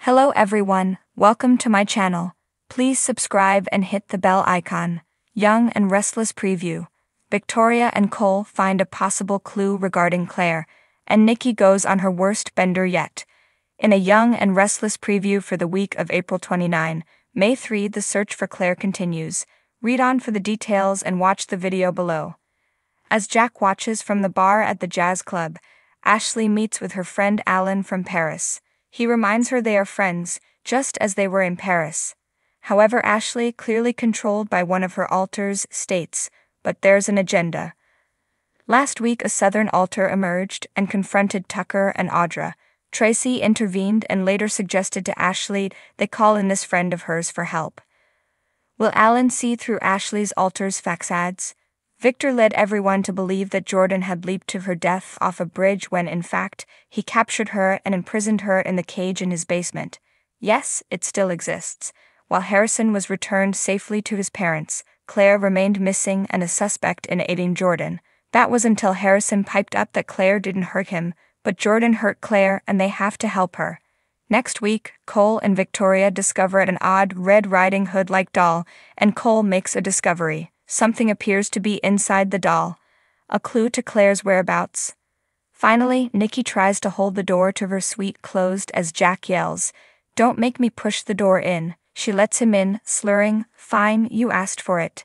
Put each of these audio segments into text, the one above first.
Hello everyone, welcome to my channel. Please subscribe and hit the bell icon. Young and Restless preview. Victoria and Cole find a possible clue regarding Claire, and Nikki goes on her worst bender yet. In a Young and Restless preview for the week of April 29, May 3, the search for Claire continues. Read on for the details and watch the video below. As Jack watches from the bar at the jazz club, Ashley meets with her friend Alan from Paris. He reminds her they are friends, just as they were in Paris. However, Ashley, clearly controlled by one of her alters, states, "But there's an agenda." Last week a Southern alter emerged and confronted Tucker and Audra. Tracy intervened and later suggested to Ashley they call in this friend of hers for help. Will Alan see through Ashley's alter's facades? Victor led everyone to believe that Jordan had leaped to her death off a bridge when, in fact, he captured her and imprisoned her in the cage in his basement. Yes, it still exists. While Harrison was returned safely to his parents, Claire remained missing and a suspect in aiding Jordan. That was until Harrison piped up that Claire didn't hurt him, but Jordan hurt Claire and they have to help her. Next week, Cole and Victoria discover an odd Red Riding Hood-like doll, and Cole makes a discovery. Something appears to be inside the doll, a clue to Claire's whereabouts. Finally, Nikki tries to hold the door to her suite closed as Jack yells, "Don't make me push the door in." She lets him in, slurring, "Fine, you asked for it."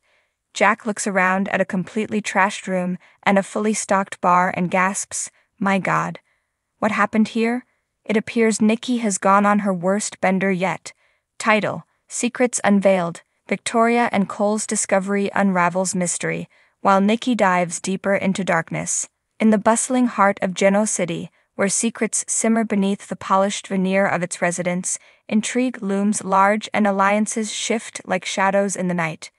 Jack looks around at a completely trashed room and a fully stocked bar and gasps, "My God. What happened here?" It appears Nikki has gone on her worst bender yet. Title: Secrets Unveiled. Victoria and Cole's discovery unravels mystery, while Nikki dives deeper into darkness. In the bustling heart of Genoa City, where secrets simmer beneath the polished veneer of its residents, intrigue looms large and alliances shift like shadows in the night.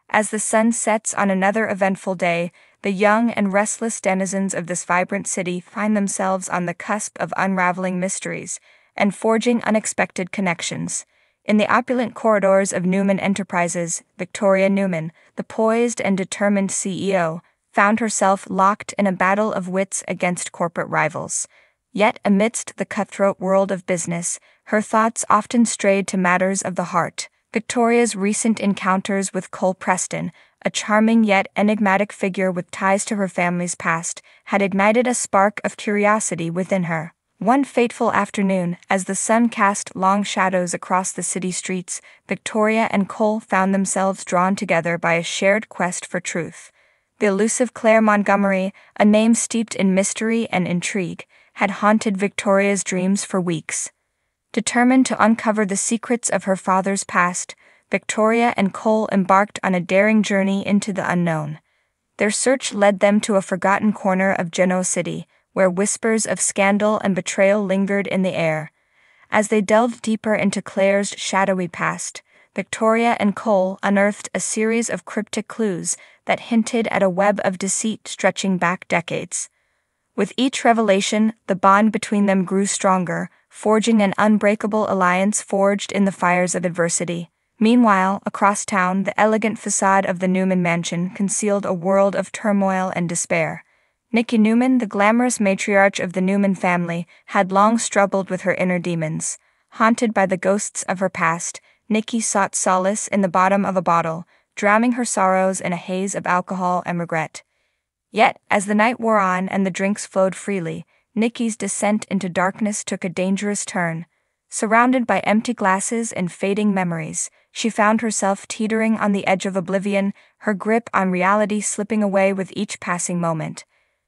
As the sun sets on another eventful day, the young and restless denizens of this vibrant city find themselves on the cusp of unraveling mysteries and forging unexpected connections. In the opulent corridors of Newman Enterprises, Victoria Newman, the poised and determined CEO, found herself locked in a battle of wits against corporate rivals. Yet amidst the cutthroat world of business, her thoughts often strayed to matters of the heart. Victoria's recent encounters with Cole Preston, a charming yet enigmatic figure with ties to her family's past, had ignited a spark of curiosity within her. One fateful afternoon, as the sun cast long shadows across the city streets, Victoria and Cole found themselves drawn together by a shared quest for truth. The elusive Claire Montgomery, a name steeped in mystery and intrigue, had haunted Victoria's dreams for weeks. Determined to uncover the secrets of her father's past, Victoria and Cole embarked on a daring journey into the unknown. Their search led them to a forgotten corner of Genoa City, where whispers of scandal and betrayal lingered in the air. As they delved deeper into Claire's shadowy past, Victoria and Cole unearthed a series of cryptic clues that hinted at a web of deceit stretching back decades. With each revelation, the bond between them grew stronger, forging an unbreakable alliance forged in the fires of adversity. Meanwhile, across town, the elegant facade of the Newman mansion concealed a world of turmoil and despair. Nikki Newman, the glamorous matriarch of the Newman family, had long struggled with her inner demons. Haunted by the ghosts of her past, Nikki sought solace in the bottom of a bottle, drowning her sorrows in a haze of alcohol and regret. Yet, as the night wore on and the drinks flowed freely, Nikki's descent into darkness took a dangerous turn. Surrounded by empty glasses and fading memories, she found herself teetering on the edge of oblivion, her grip on reality slipping away with each passing moment.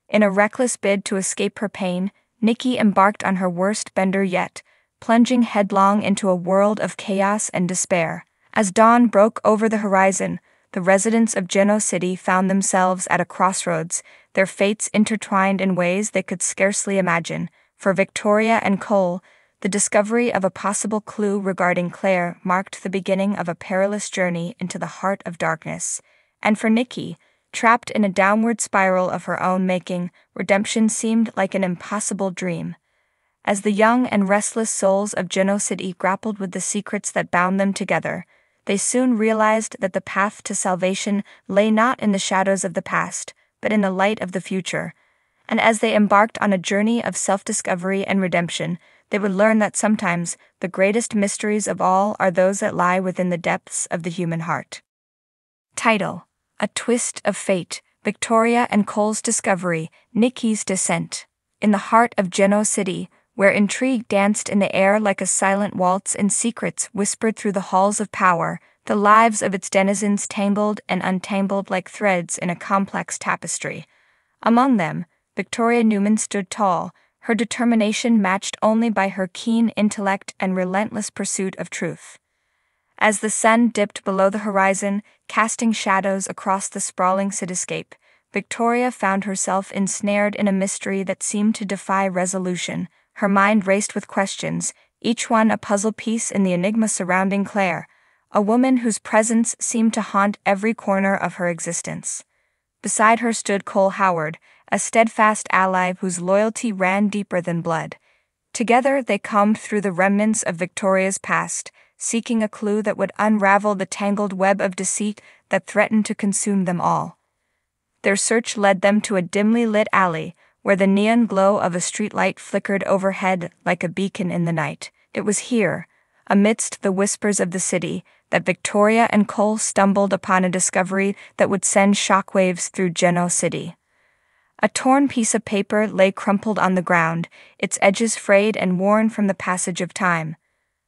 In a reckless bid to escape her pain, Nikki embarked on her worst bender yet, plunging headlong into a world of chaos and despair. As dawn broke over the horizon, the residents of Genoa City found themselves at a crossroads, their fates intertwined in ways they could scarcely imagine. For Victoria and Cole, the discovery of a possible clue regarding Claire marked the beginning of a perilous journey into the heart of darkness. And for Nikki, trapped in a downward spiral of her own making, redemption seemed like an impossible dream. As the young and restless souls of Genoa City grappled with the secrets that bound them together, they soon realized that the path to salvation lay not in the shadows of the past, but in the light of the future. And as they embarked on a journey of self-discovery and redemption, they would learn that sometimes the greatest mysteries of all are those that lie within the depths of the human heart. Title: A Twist of Fate, Victoria and Cole's Discovery, Nikki's Descent. In the heart of Genoa City, where intrigue danced in the air like a silent waltz and secrets whispered through the halls of power, the lives of its denizens tangled and untangled like threads in a complex tapestry. Among them, Victoria Newman stood tall, her determination matched only by her keen intellect and relentless pursuit of truth. As the sun dipped below the horizon, casting shadows across the sprawling cityscape, Victoria found herself ensnared in a mystery that seemed to defy resolution. Her mind raced with questions, each one a puzzle piece in the enigma surrounding Claire, a woman whose presence seemed to haunt every corner of her existence. Beside her stood Cole Howard, a steadfast ally whose loyalty ran deeper than blood. Together they combed through the remnants of Victoria's past, seeking a clue that would unravel the tangled web of deceit that threatened to consume them all. Their search led them to a dimly lit alley, where the neon glow of a streetlight flickered overhead like a beacon in the night. It was here, amidst the whispers of the city, that Victoria and Cole stumbled upon a discovery that would send shockwaves through Genoa City. A torn piece of paper lay crumpled on the ground, its edges frayed and worn from the passage of time.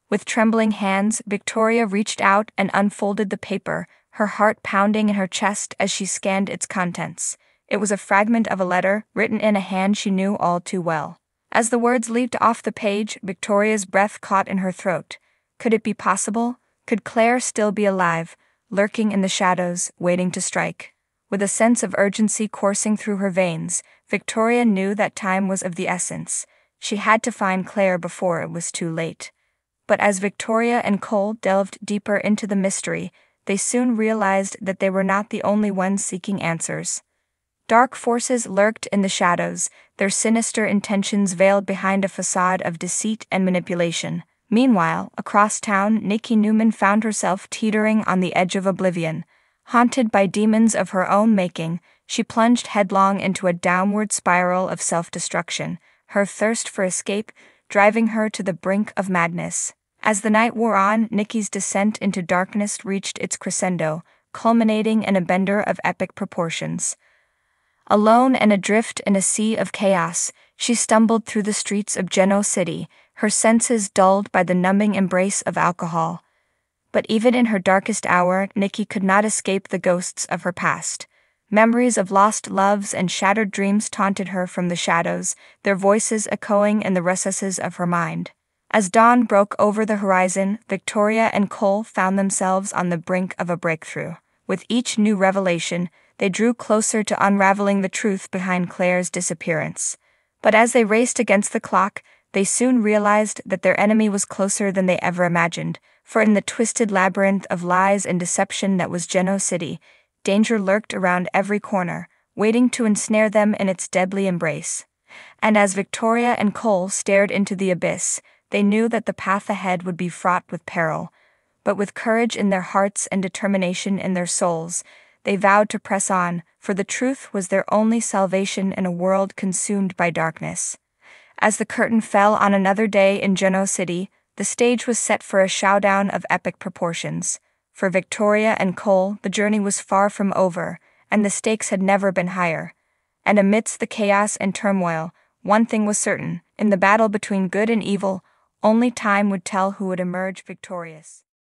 With trembling hands, Victoria reached out and unfolded the paper, her heart pounding in her chest as she scanned its contents. It was a fragment of a letter, written in a hand she knew all too well. As the words leaped off the page, Victoria's breath caught in her throat. Could it be possible? Could Claire still be alive, lurking in the shadows, waiting to strike? With a sense of urgency coursing through her veins, Victoria knew that time was of the essence. She had to find Claire before it was too late. But as Victoria and Cole delved deeper into the mystery, they soon realized that they were not the only ones seeking answers. Dark forces lurked in the shadows, their sinister intentions veiled behind a facade of deceit and manipulation. Meanwhile, across town, Nikki Newman found herself teetering on the edge of oblivion. Haunted by demons of her own making, she plunged headlong into a downward spiral of self-destruction, her thirst for escape driving her to the brink of madness. As the night wore on, Nikki's descent into darkness reached its crescendo, culminating in a bender of epic proportions. Alone and adrift in a sea of chaos, she stumbled through the streets of Genoa City, her senses dulled by the numbing embrace of alcohol. But even in her darkest hour, Nikki could not escape the ghosts of her past. Memories of lost loves and shattered dreams taunted her from the shadows, their voices echoing in the recesses of her mind. As dawn broke over the horizon, Victoria and Cole found themselves on the brink of a breakthrough. With each new revelation, they drew closer to unraveling the truth behind Claire's disappearance. But as they raced against the clock, they soon realized that their enemy was closer than they ever imagined, for in the twisted labyrinth of lies and deception that was Genoa City, danger lurked around every corner, waiting to ensnare them in its deadly embrace. And as Victoria and Cole stared into the abyss, they knew that the path ahead would be fraught with peril. But with courage in their hearts and determination in their souls, they vowed to press on, for the truth was their only salvation in a world consumed by darkness. As the curtain fell on another day in Genoa City, the stage was set for a showdown of epic proportions. For Victoria and Cole, the journey was far from over, and the stakes had never been higher. And amidst the chaos and turmoil, one thing was certain: in the battle between good and evil, only time would tell who would emerge victorious.